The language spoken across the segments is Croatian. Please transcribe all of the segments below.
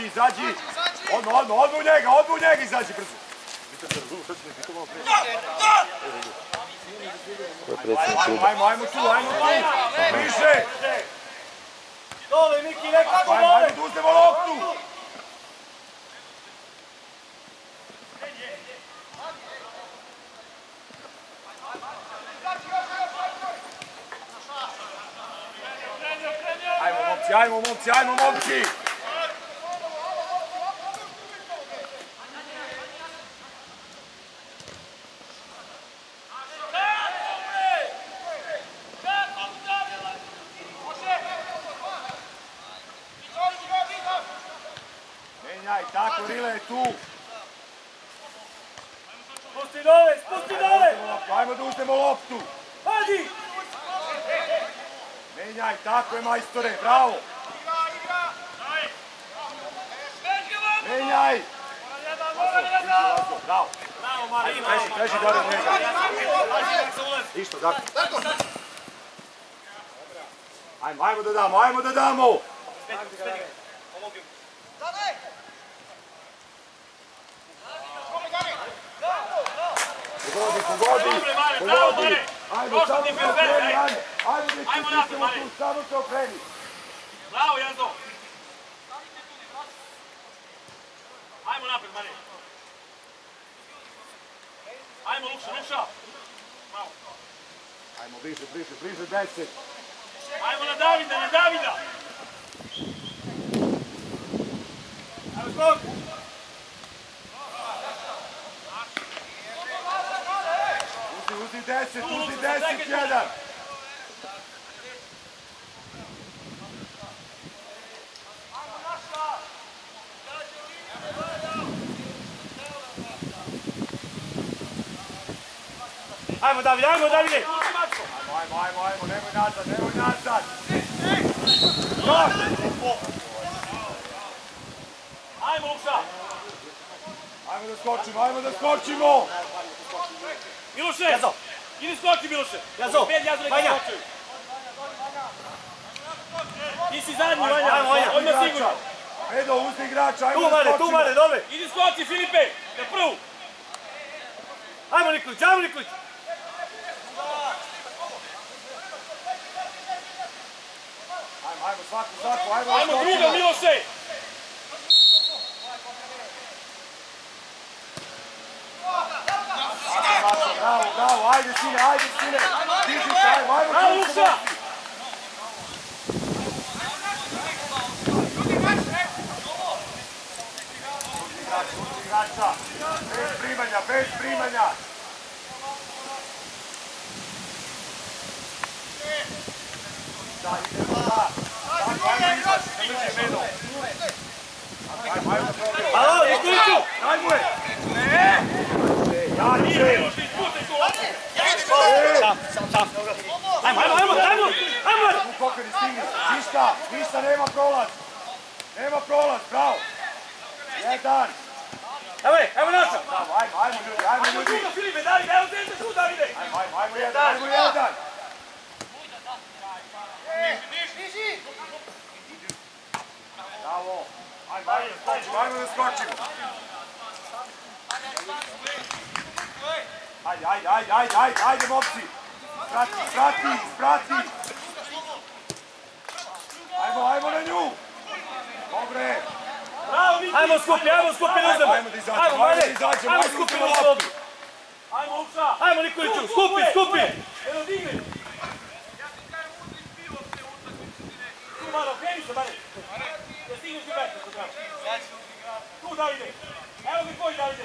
izađi. Odmah u njega, izađi brzo. Ajmo tu. Više. Dole, Miki, nekako dole. Ajmo da uzmemo loptu. Ajmo momci. Menjaj, tako, Rile je tu. Spusti dole. Ajmo da uzmemo loptu. Hadi. Menjaj, tako je majstore, bravo. Menjaj. Bravo. Preži gore od njega. Išto, dakle. Ajmo da damo. Pogodi. Ajmo, samo se okreni, ajmo. Samo se okreni. Bravo, Janzo. Ajmo napred, Mane. Ajmo, Lukša. Ajmo, bliže, 10. Ajmo na Davida. Ajmo, skok. Uzi 10, 1. Ajmo, Davide. Ajmo, nemoj nazad. Ajmo, Lukša. Ajmo da skočimo. Miloše, idi skoči, Miloše. Jazo, Vanja. Ti si zadnji, Vanja. Odmah sigurno. Edo, uzmi igrača, ajmo da skočimo. Tu Mane, dole. Idi skoči, Filipe, na prvu. Ajmo Nikolić. Ajmo svaku, ajmo druga, Miloše. Bravo, ajde sine. Diži se, ajmo. Bravo, Lukša. Igrača, bez primanja. Da, idemo da. Ajmo izaći, ne drži Medo. Ajmo. Alo, Nikoliću. Ajmo je. Nije, ispuštaj tu loptu. Ajmo. U kokari stigni. Ništa, nema prolaz, bravo. 1. Evo naša. Bravo, ajmo ljudi. Druga, Filipe, Davide, evo te tu, Davide. Ajmo 1. Bravo. Ajmo da skočimo. Ajde, momci. Sprati. Ajmo na nju. Dobre. Bravo, Miki. Ajmo skupi da uzemo. Ajmo da izađemo. Ajmo skupi da uzemo. Ajmo, Lukša. Ajmo Nikoliću, skupi. Evo, digni. Tu malo, kreni se, Mane. Da stigneš i već. Tu, Davide. Evo ga koji, Davide.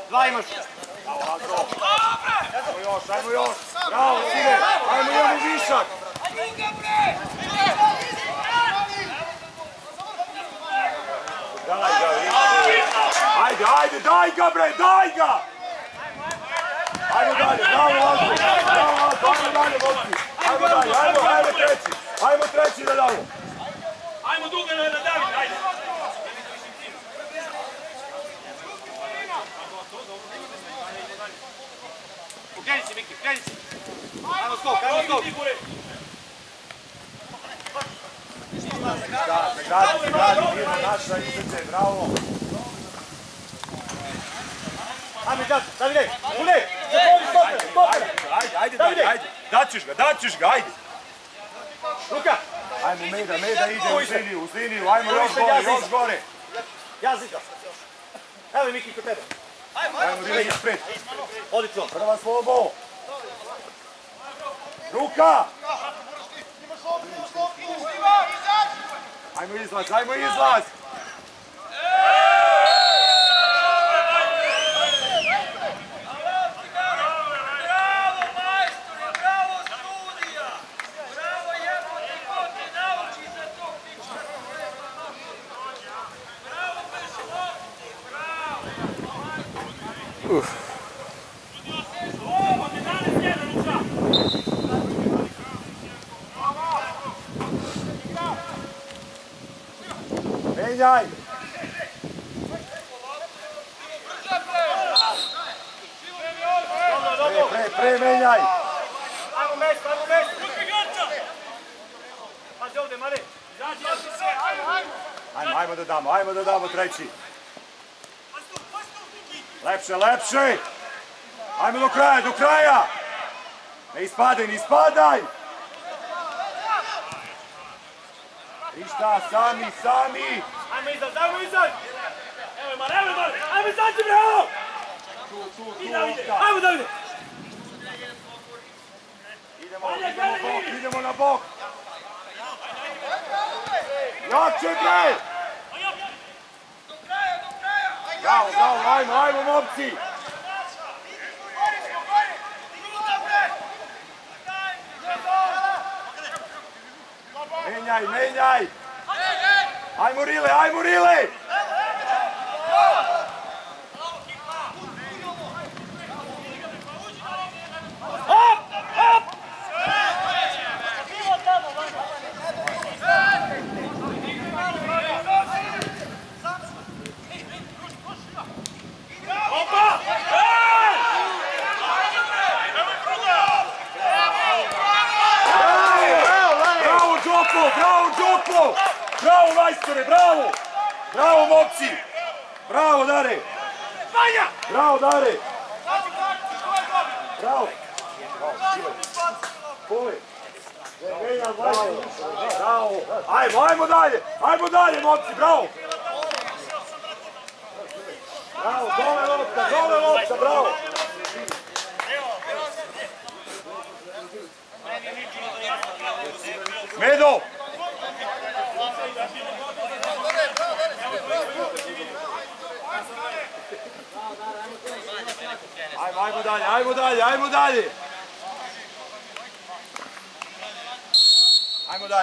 Dva imaš. Ajmo još. Bravo, sine. Ajmo imamo višak. Ajde, daj ga bre, daj ga! Ajmo dalje, bravo Alto, ajmo dalje, momci. Ajmo treći da damo. dugo na David, ajde. Ukreni si, Miki, ukreni si. Ajmo skok, ajmo skok. Gradi, mirno, naša izrce, bravo. Ajme, Davide, Davide, stopere. Ajde, daćeš ga, ajde. Luka. Ajmo, Meda ide uz liniju, ajmo još gore. Ja zidam. Evo je Miki kod tebe. Ajmo, Rile ispred. Odlično. Prva slobo. Ruka. Ajmo izlaz. Menjaj! Pre, menjaj! Ajmo mesto! Pazi ovdje, Mare! Ajmo da damo treći! Lepše! Ajmo do kraja! Ne ispadaj! Ništa, sami! Ajmo izad! Evo je Mare! Ajmo izađi, bravo! Ajmo, Davide! Idemo na bok! Jače, bre! Bravo, ajmo, momci! Menjaj! Ajmo Rile! Bravo, Đoko! Bravo, majstore, bravo! Bravo, momci! Bravo, Dare! Bravo, Dare! Bravo! Bravo! Ajmo dalje, momci, bravo! Bravo, dole lopta, bravo! Medo! Ajmo dalje!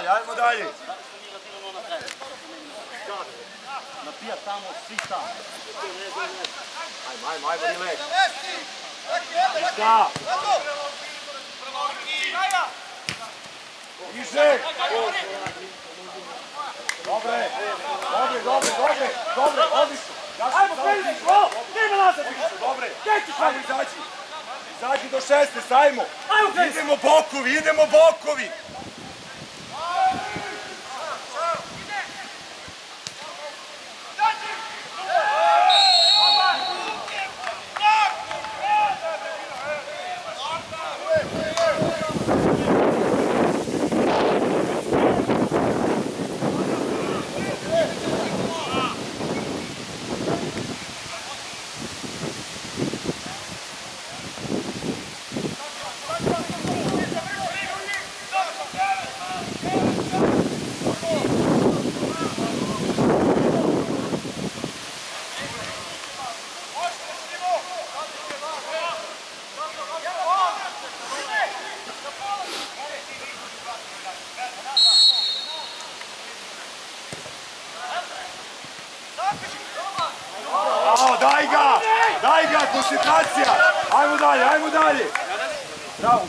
Ajmo dalje! Napija tamo, svi tamo. Ajmo, Rile! Ništa! Više! Dobre, odlično! Ajmo, kreni, nema nazad! Dobre, ajmo izađi do 16, ajmo! Idemo bokovi! Daj ga, koncentracija! Ajmo dalje!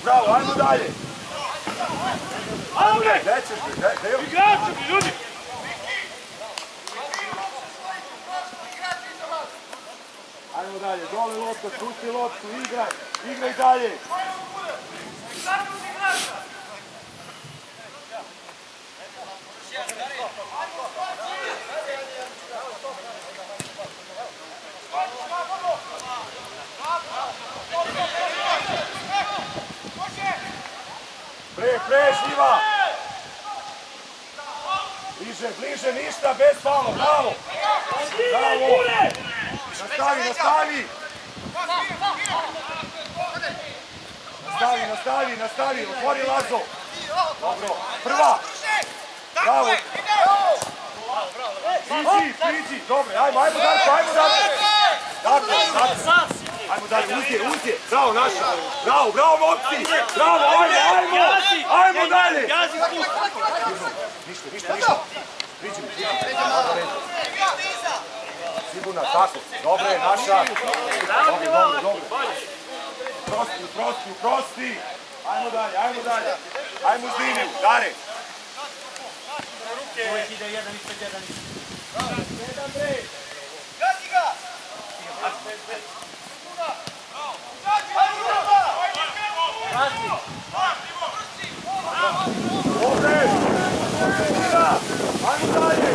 Bravo, ajmo dalje! Gde ćeš, gde? Igrači, ljudi! Ajmo dalje, dole lopta, spusti loptu, igraj, igraj dalje. Pre, Živa! Bliže, ništa, bez fala, bravo! Bravo! Nastavi, otvori Lazo! Dobro, prva! Bravo! Priđi, dobro, ajmo dalje! Ajmo dalje, uzdje, bravo naša! Bravo, momci! Bravo, ajmo dalje! Ništa! Priđi mi, sigurno, tako, dobro je naša! Dobro! Prosti! Ajmo dalje! Ajmo uz liniju, Dare! Uvijek ide jedan ispred jedan. Jedan bre! Gazi ga! Ovdje! Ajmo dalje!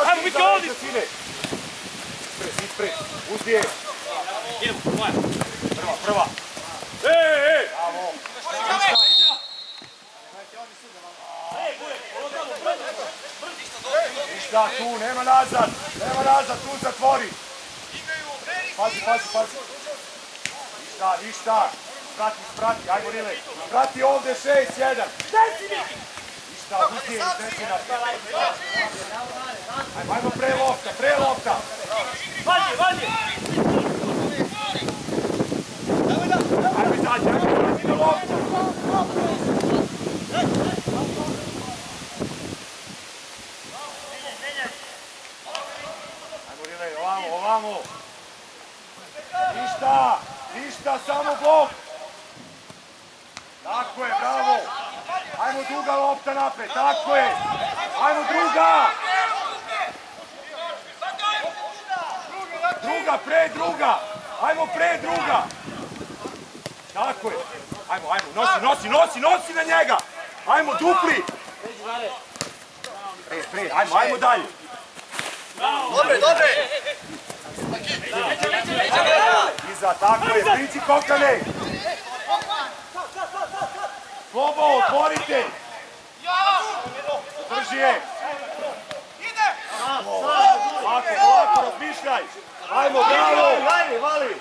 Ajmo, mi kao ovdje! Ispred, uzdje! Idemo, Prva! Ej! Bravo! Ništa, tu, nema nazad, tu zatvori! Pazi! Ništa! Sprati, ajmo Rile! Sprati ovdje 6-1! Ništa, uzdje, iznesi nas! Ajmo pre lopta! Valje! Ajmo izađi na loptu! Ajmo Rile, ovamo! Ništa, samo blok! Tako je, bravo! Ajmo druga lopta napred, tako je! Ajmo druga! Druga! Ajmo pre druga! Tako je! Ajmo, nosi na njega! Ajmo, dupli! Pre, ajmo dalje! Dobre! Iza, tako je, priđi Kokane! Slobo, otvorite! Drži je! Lako, razmišljaj! Ajmo, bravo! Vali!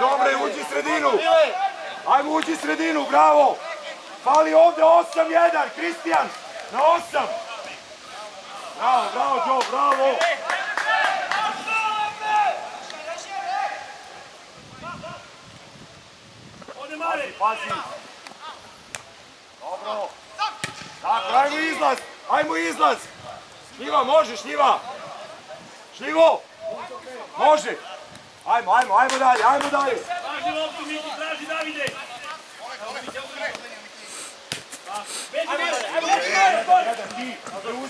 Dobre, uđi sredinu! Ajmo, uđi sredinu, bravo! Fali ovdje 8-1, Kristijan! Na 8! Bravo, Joe, bravo! Pazi! Dobro! Tako, ajmo izlaz! Šljiva, možeš, Šljiva! Šljivo! Može! Ajmo dalje! Traži loptu, Miki, traži Davide! Jedan ti,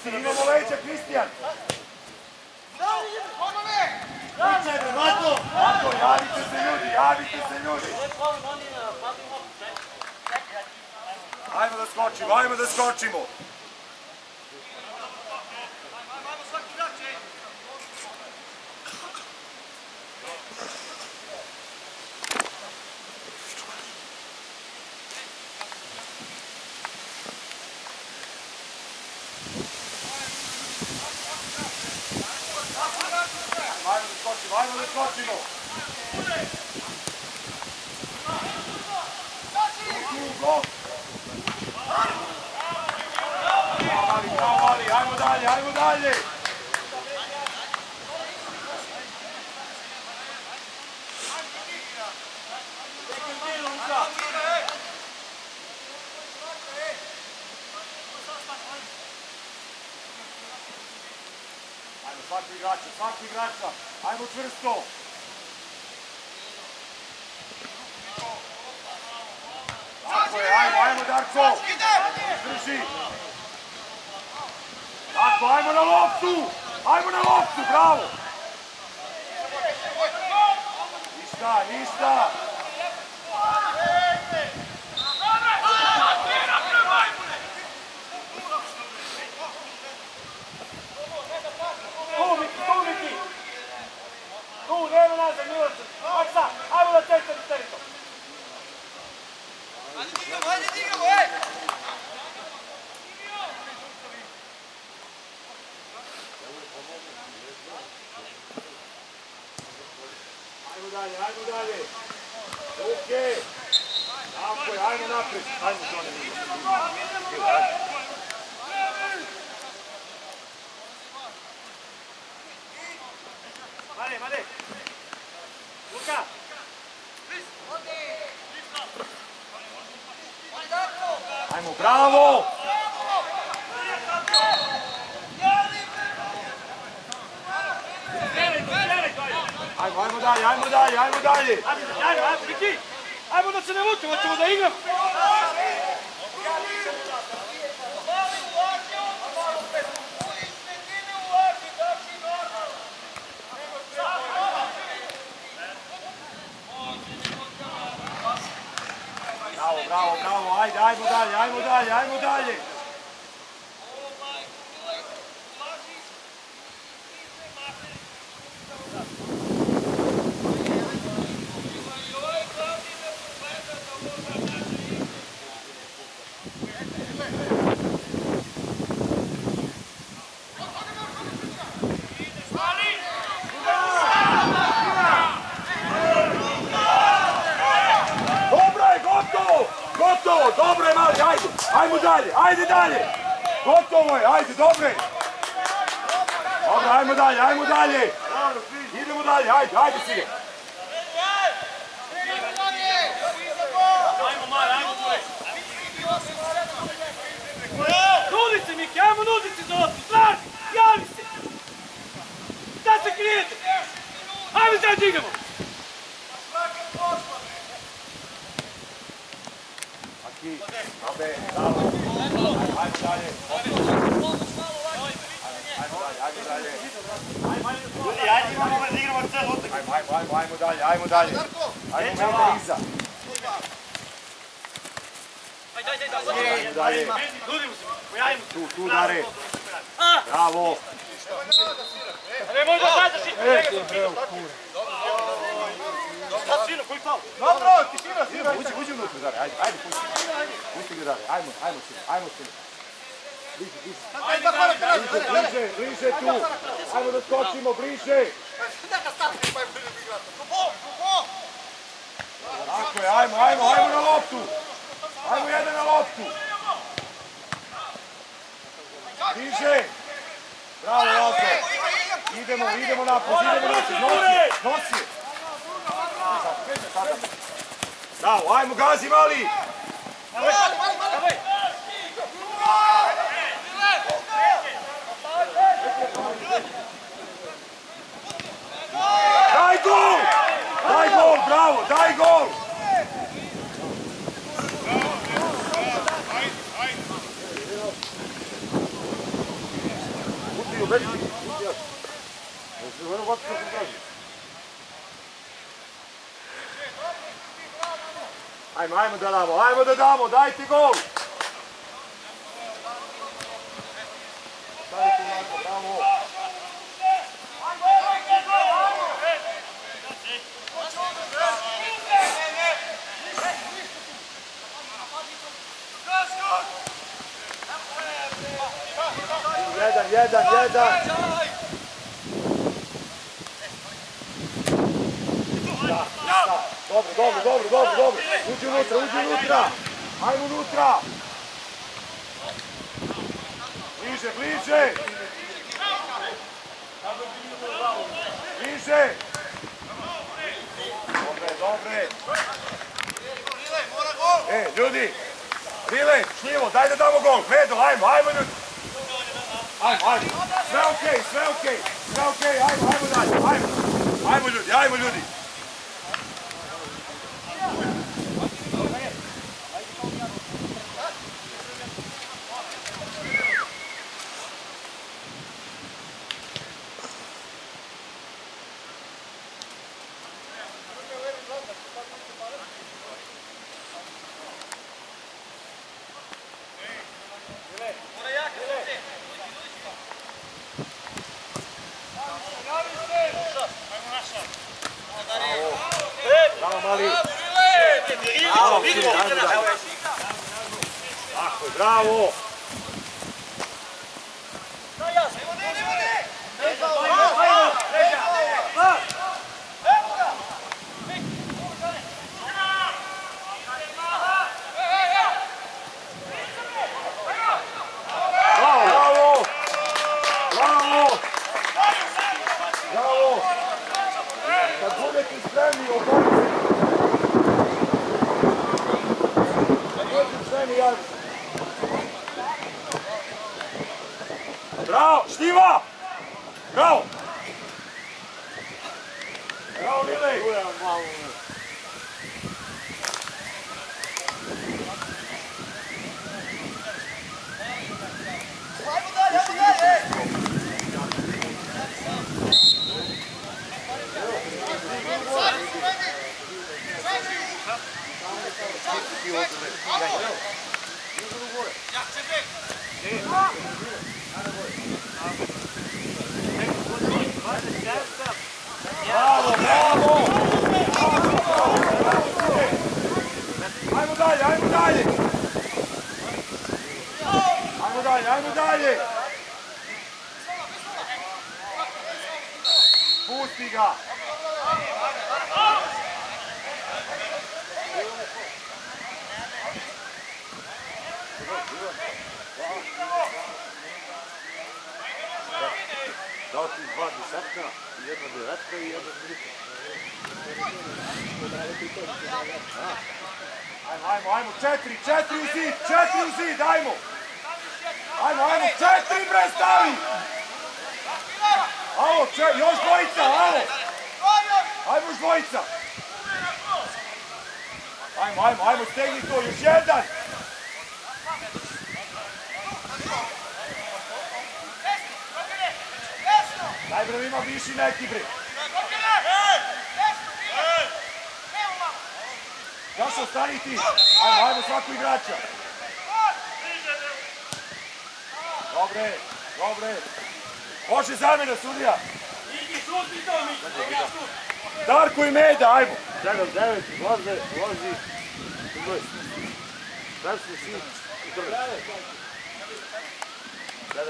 imamo leđa, Kristijan! Mato, javite se ljudi! Ajmo da skočimo! Ajmo da skočimo! Bravo, Ali, ajmo dalje! Svaki igrača, ajmo čvrsto! Darko! Drži! Tako, ajmo na loptu! Ajmo na loptu, bravo! Ništa, ništa! Tu, nema nazad, Milošće! Maksa, ajmo na centar i terito! Ajde digamo, ej! Ajmo dalje, ajmo dalje! Okej! Tako je, ajmo naprijed! Ajmo to ne vidim! Mane, Mane! Luka! Ajmo, bravo! Ajmo, ajmo dalje, ajmo dalje, ajmo dalje! Ajmo, Viki! Ajmo da se ne vučemo, ćemo da igram! Bravo, bravo, bravo, ajde, ajmo dalje, ajmo dalje, ajmo dalje! Gotovo, dobro je mali, ajde, ajmo dalje, ajde dalje. Gotovo je, ajde, dobro je. Dobro, ajmo dalje, ajmo dalje. Idemo dalje, ajde, ajde sige. Ajmo, Mare, ajmo, Mare. Nudi se, Miki, ajmo, nudi se za loptu, traži, javi se. Da se krijete. Ajmo sad igramo. Aki, abe, bravo. Ajmo dalje. Ajmo dalje. Ljudi, ajde imamo da igramo cijelu utakmicu. Ajmo dalje, ajmo dalje. Ajmo malo iza. Ajmo dalje. Nudimo se, pojavimo se. Tu, Dare. Bravo. Nemoj da gledaš i Sad sino, koji faul? Dobro, tišina, sino. Uđi unutra, Dare, ajde, pusti ga, Dare, ajmo sino. Bliže tu, ajmo da skočimo, bliže. Neka stati, pa je bliže igrati. Kupo! Tako je, ajmo na loptu. Ajmo jedan na loptu. Bliže. Bravo, Lopto. Idemo napred, nosi. Bravo, ajmo, gazi, mali. Daj gol, bravo, daj gol. Ajmo da damo, dajte gol. Stavite ovako, bravo. Jedan. Dobro. Uđi unutra. Ajmo unutra. Bliže. Dobre. Ljudi. Rile, šljivo, daj da damo gol. Medo, ajmo ljudi. Sve okej. Ajmo dalje. Ajmo ljudi. ajmo dalje. Tako je, bravo. Bravo! Bravo! Bravo! Kad budete spremni, oborite. Kad budete spremni, javite. Bravo! Štiva! Bravo! Bravo, Lili! Bravo, bravo! Ajmo dalje, ajmo dalje! Ajmo dalje, ajmo dalje! Pusti ga! Dao ti 2 desetka, 1 devetka i 1 minuta. Ajmo, 4 u zid, ajmo! Ajmo, 4 bre stavi! Alo, još dvojica, alo! Ajmo još dvojica! Ajmo, stegni to, još jedan! Daj bre, ima viši neki bre! Zašto ostani ti? Ajmo svaku igrača! Dobre! Može zamjena, sudija! Iki, šuti to, Miki! Darko i Meda, ajmo! 7-9, ulazi. Desni si i prvi.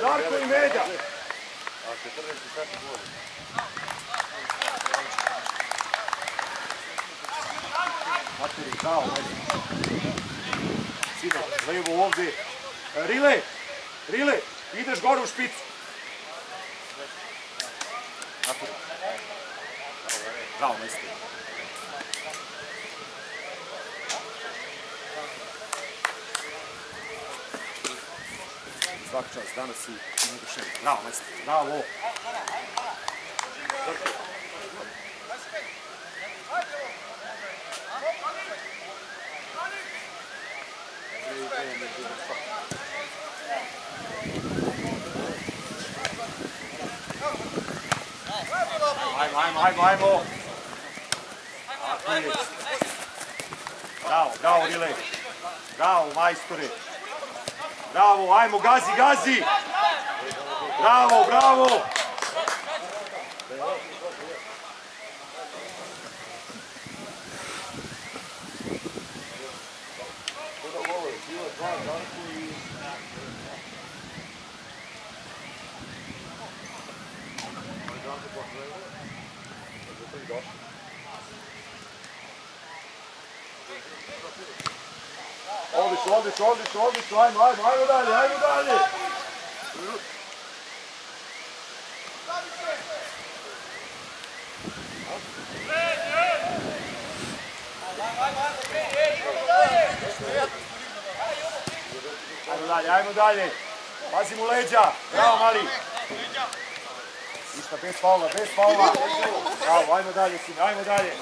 Darko i Meda! A 14 i sad ulazi. Materi, kao, Sino, levo ovdje. Rile, ideš gore u špicu. Materi. Bravo, majster. Svak čas, danas si nedušen. Bravo, majster, bravo. Ajmo. Bravo, Rile. Bravo, majstore. Bravo, ajmo, gazi. Bravo. Odlično, ajmo dalje. Ajmo dalje. Pazimo leđa. Bravo, mali. Ništa, bez faula. Bravo, ajmo dalje, sine, ajmo dalje.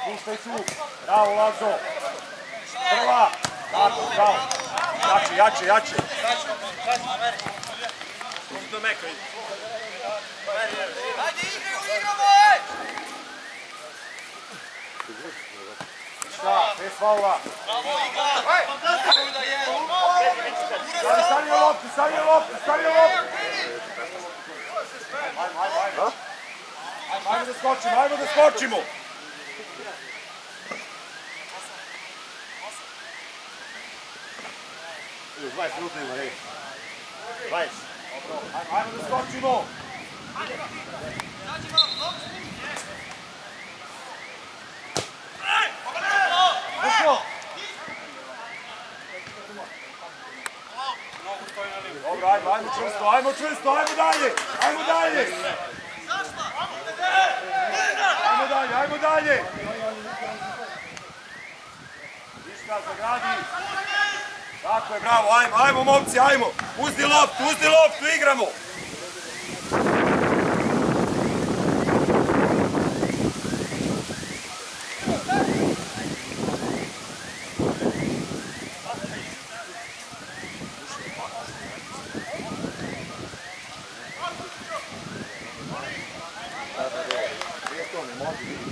Puštaj tu. Bravo, Lazo. Prva. Tako, bravo. Jače. Do meka ide. Ajde, igramo! Šta, bez faula. Bravo, igra! Stavio loptu. Ajmo da skočimo. 20 minuta ima, hej. 20. Ajmo da skočimo. Dobro, ajmo čvrsto, ajmo dalje. Ajmo dalje. Viška zagradi. Tako je, bravo, ajmo momci, ajmo. Uzdi loptu, igramo.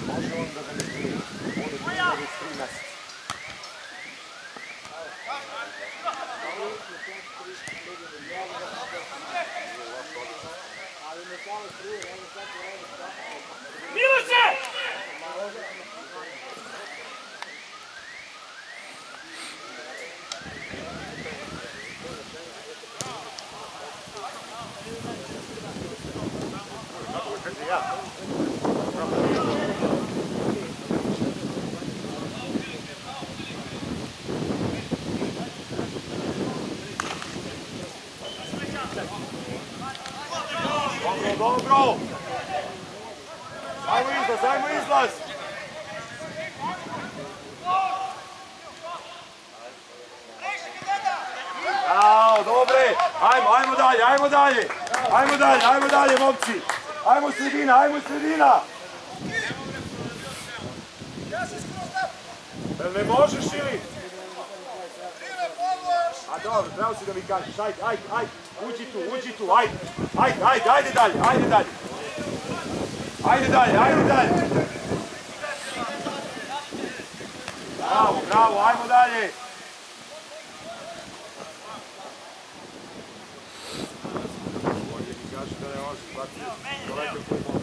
Može on da ga ne prije. Ovo je bilo već 3 mjeseca. Miloše! Kako ga kaže ja? Dobro! Ajmo izlaz! Jao, dobre! Ajmo dalje, momci! Ajmo sredina! Ne možeš ili? A dobro, trebao si da mi kažeš, ajde, uđi tu, ajde dalje. Bravo, ajmo dalje. Ovdje mi kaže da ne može, čovjeka koji može.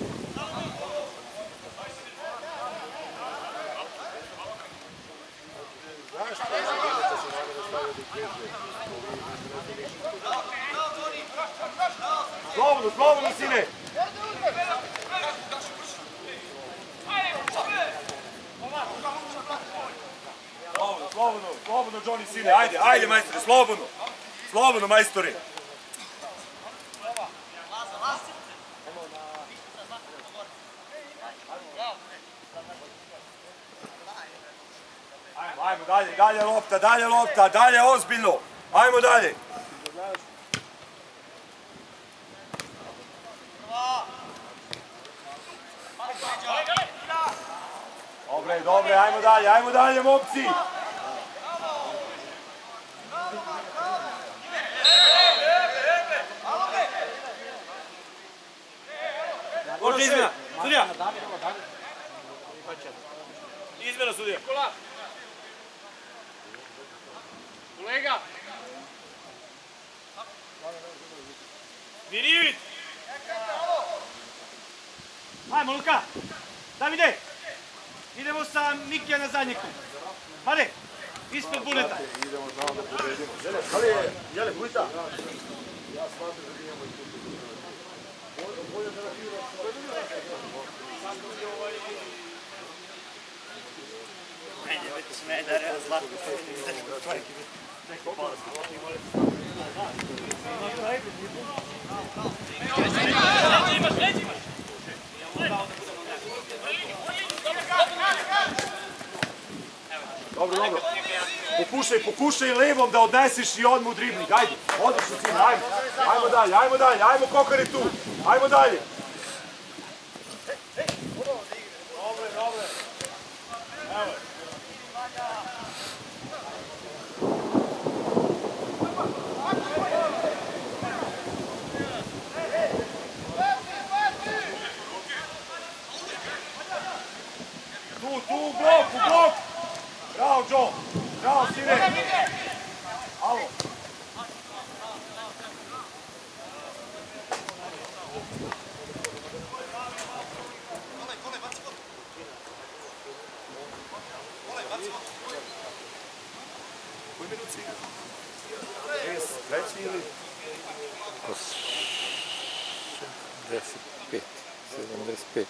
Slobodno, sine! Slobodno, Johnny, sine, ajde, majstore, slobodno, majstore! Ajmo, dalje lopta, dalje ozbiljno, ajmo dalje! Dobre, ajmo dalje, momci! Može izmjena, sudija! Izmjena, sudija! Kolega! Mirivić! Ajmo, Luka! Davide! Idemo sa Mikija na zadnjeku. Hajde, ispred buleta. Idemo znamo da pobedimo. Da li je Jele Bulita? Ja smatram da imamo i tu. Bolje da radimo. Meni već Smedar, Zlatko Leđi imaš! Dobro. Pokušaj levom da odneseš i odmah u dribling. Ajde, odlično sine, ajmo dalje, ajmo Kokar je tu. Ajmo dalje. Dobre. Evo. Tu, u blok. Bravo, John. Bravo, sine. Alo. Koji minut si igra? Treći ili? 65, 75.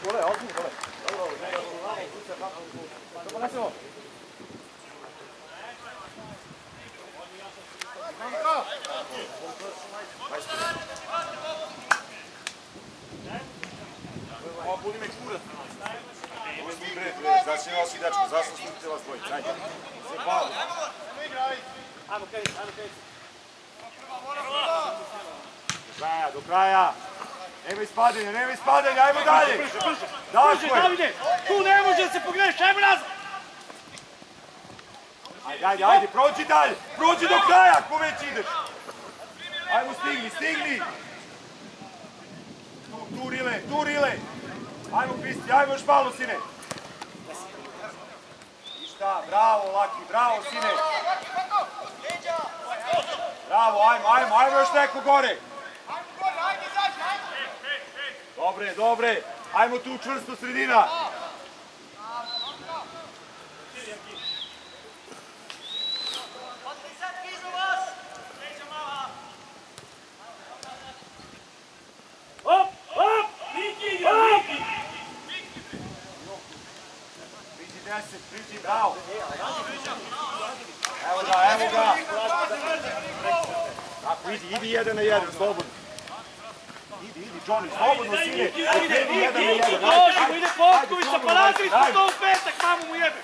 Gole, ozbiljno gole. Dobro, nesemo. Ovo budi me kurac. Ovo je bre, znači vas i dečko, zašto snimite vas dvojice, ajde. Se palo. Ajmo kreniti. Do kraja. Nema ispadanja, ajmo dalje. Brže, Davide, tu ne može da se pogreši, ajmo nazad. Ajde, prođi dalje, prođi do kraja, ako već ideš. Ajmo, stigni. Tu rile. Ajmo, Kristi, ajmo još malo, sine. Ništa, bravo, Laki, bravo, sine. Bravo, ajmo još neko gore. Dobre, ajmo tu čvrsto sredina. Hop, Miki! Priđi, bravo. Evo ga. Tako, idi 1 na 1, slobodno. Idi, Johnny, slobodno, sine. Miki, dođemo, ide Potkovića, pa razili smo to u petak, mamu mu jebe.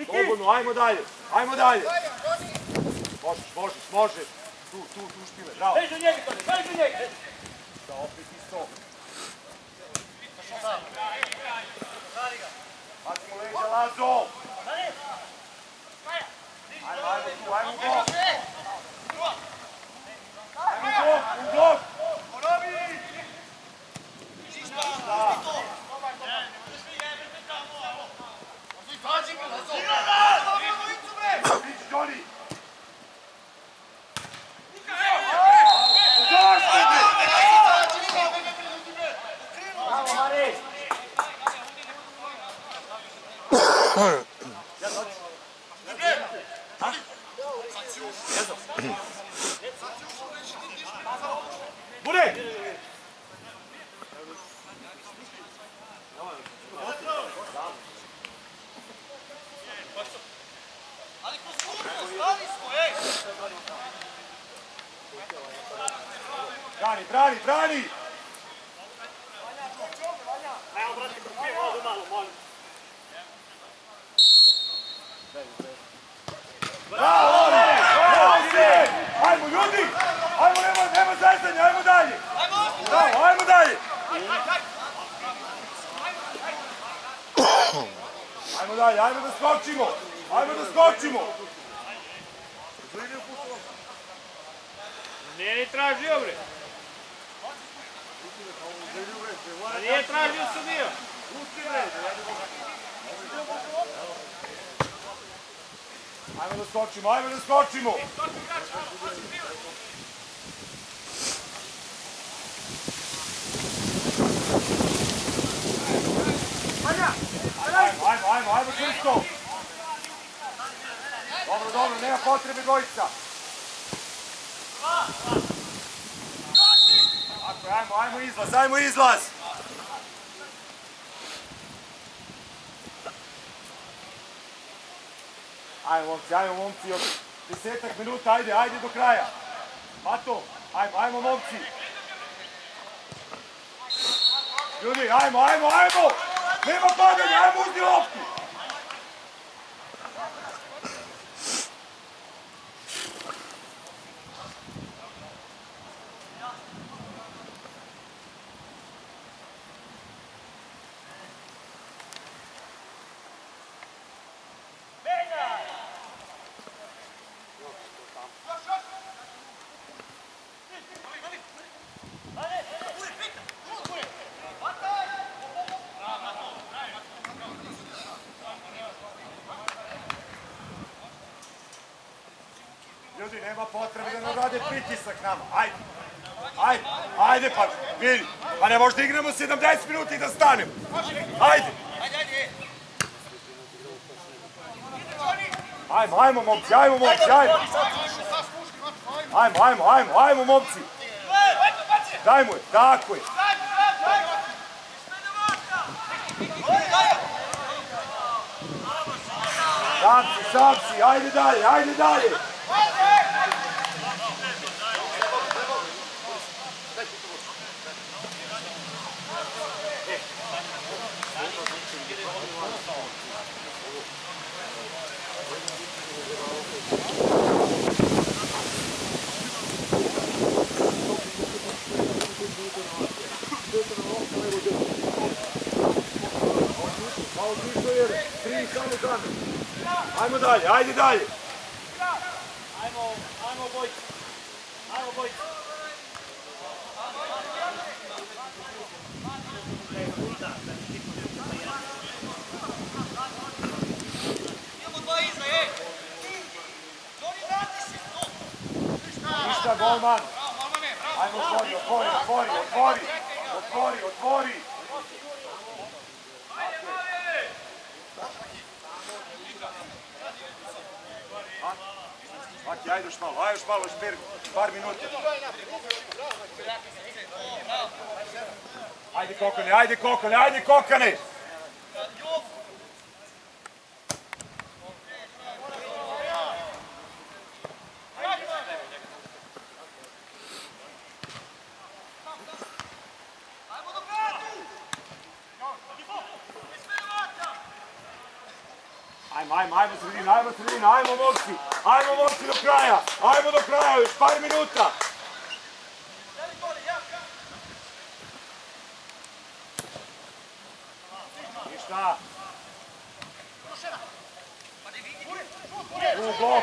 Slobodno, ajmo dalje. Možeš. Tu špile, bravo. Beži u njega, Toni, beži u njega. Da, opet isto. Bacimo leđa, Lazo. Ajmo go. U blok. Priđi, Johnny. Bravo, Mari. Bude! Brani! Evo, brate, propije vodu malo, molim. Bravo, sine! Ajmo, ljudi! Ajmo, nema zajzanja, ajmo dalje! Bravo, ajmo dalje! Ajmo da skočimo! Nije tražio, bre. Nije tražio sudija. Ajmo da skočimo! Ajmo čvrsto! Dobro, nema potrebe dvojica! Ajmo izlaz! Ajmo momci, još 10 minuta, ajde do kraja. Mato, ajmo momci. Ljudi, ajmo! Nema padanja, ajmo uzdi loptu! potrebe da nam rade pritisak nama. Ajde. Ajde, ajde pa, vidi. Pa ne možda igramo 70 minuta i da stanemo. Ajde. Ajmo, momci, ajmo, momci. Daj mu je, tako je. Šapsi, ajde dalje. Malo tišo jer 3 samo kamer. Ajmo dalje, ajde dalje. Ajmo bojicu. Ništa, golman. Ajmo, otvori. Aki, ajde još malo, par minuta. Ajde kokane. Ajmo sredina, ajmo momci do kraja, još par minuta. Ništa. Drugo.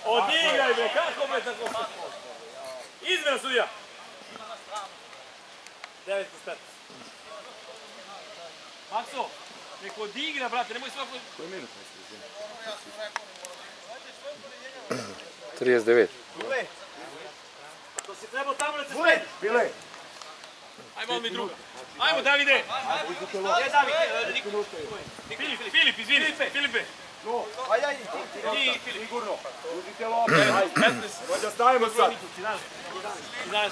Odigraj me, kako me tako se? Izmjena sudija. 9+5. Makso, neko odigra, brate, nemoj svako... Koji minut? 39. To si trebao tamo da se spredi. Bile. Ajmo mi druga. Ajmo Davide. Je Davide. Filip, izvini. Filipe. Sigurno. Uzite lopte. Ajde, stavimo sad. 11+14.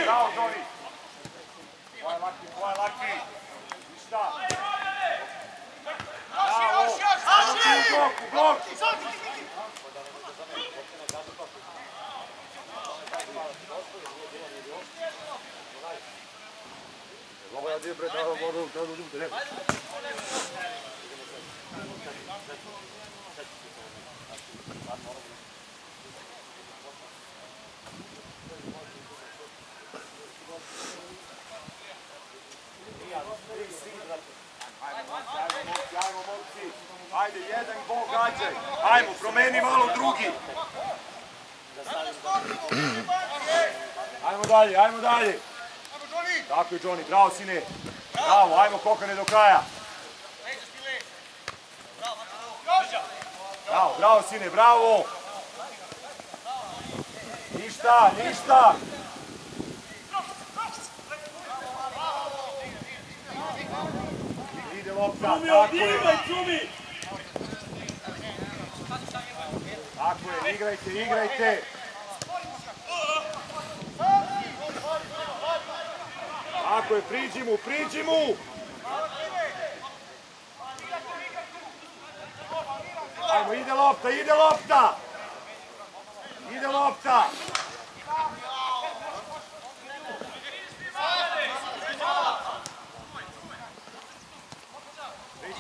Bravo, Dori. Tvoje laki. Ništa. Bravo. U blok. Ovo ja dio predao vodu, da uđu ne. Ajde, jedan gol gađaj. Ajmo, promeni malo drugi. Ajmo dalje. Tako je, Johnny, bravo, sine. Bravo, ajmo kokane do kraja. Bravo, sine, bravo. Ništa. Ide lopta, tako je. Tako je, igrajte. Tako je, priđi mu. Ajmo, ide lopta.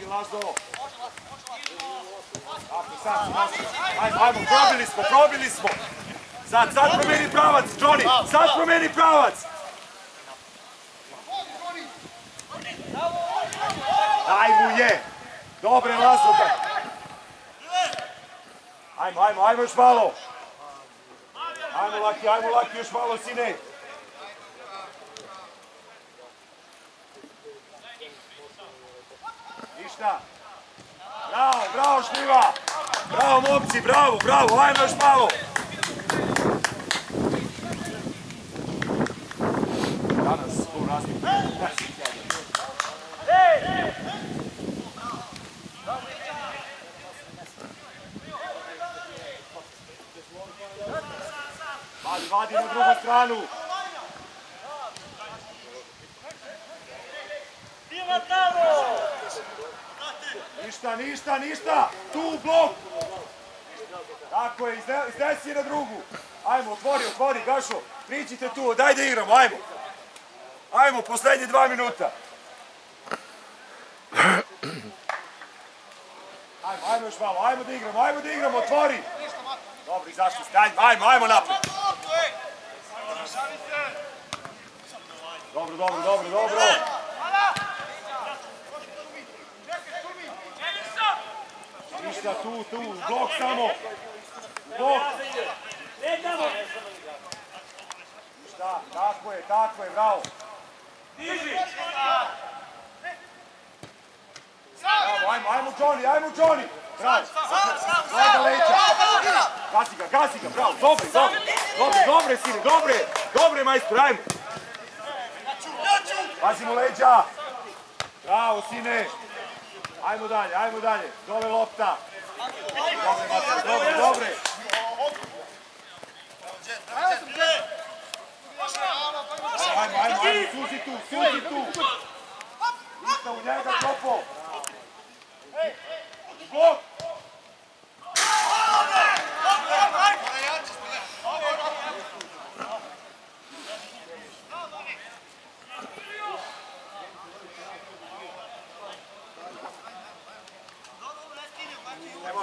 Vadi Lazo. Tako, sad si nosi. Ajmo, probili smo. Sad promeni pravac, Johnny. Sad promeni pravac. Daj mu je. Dobre, Lazo. Ajmo još malo. Ajmo Laki, još malo, sine. Ništa. Bravo Šljiva. Bravo momci, bravo. Ajmo još malo. Danas tu razliku. Vadi na drugu stranu. Ništa. Tu blok. Tako je, izdesi na drugu. Ajmo, otvori, Gašo. Priđite tu, daj da igramo, ajmo. Ajmo, poslednje 2 minuta. Ajmo još malo, ajmo da igramo, otvori. Dobro, izašli ste, ajmo napred. Dobro. Ništa tu, blok samo. Blok. Ništa, tako je, bravo. Ajmo Johnny. Bravo. Gleda leđa. Gazi ga, bravo. Dobre, sine, dobre, majstor, ajmo. Pazimo leđa. Bravo, sine. Ajmo dalje. Dole lopta. Dobre. Ajmo, suzi tu. Ništa u njega, Klopo. Blok.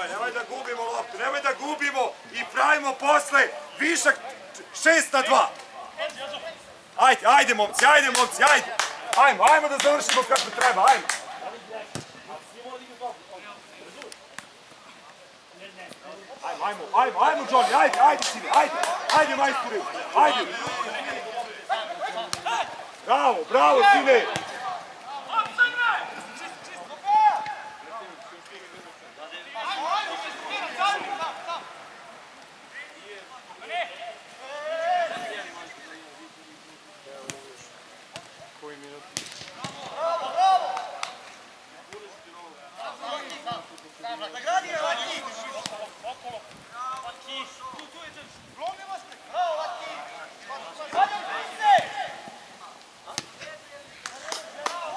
Nemoj da gubimo loptu, nemoj da gubimo i pravimo posle višak 6-2. Ajde momci, ajmo da završimo kako treba, ajmo. Ajmo Johnny, ajde sine, ajde majstore, ajde. Bravo sine.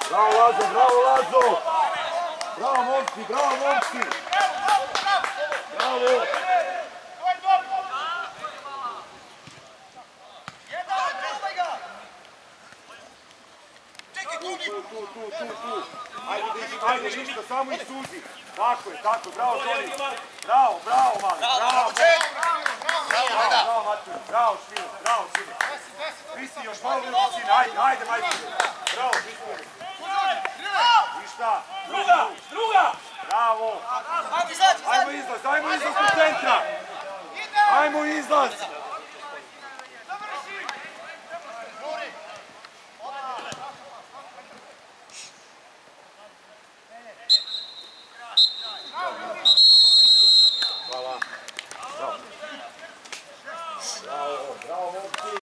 Bravo Lazo! Bravo momci! Bravo! Tu! Ajde, ništa, samo ih suzi! Tako je, bravo Toni! Bravo, mali! Bravo, Maturi! Bravo, Švile! Visi još malo ljudi, sine! Ajde, majstore! Bravo, Visi! Ništa! Druga! Bravo! Ajmo izlaz u centra! Ajmo izlaz!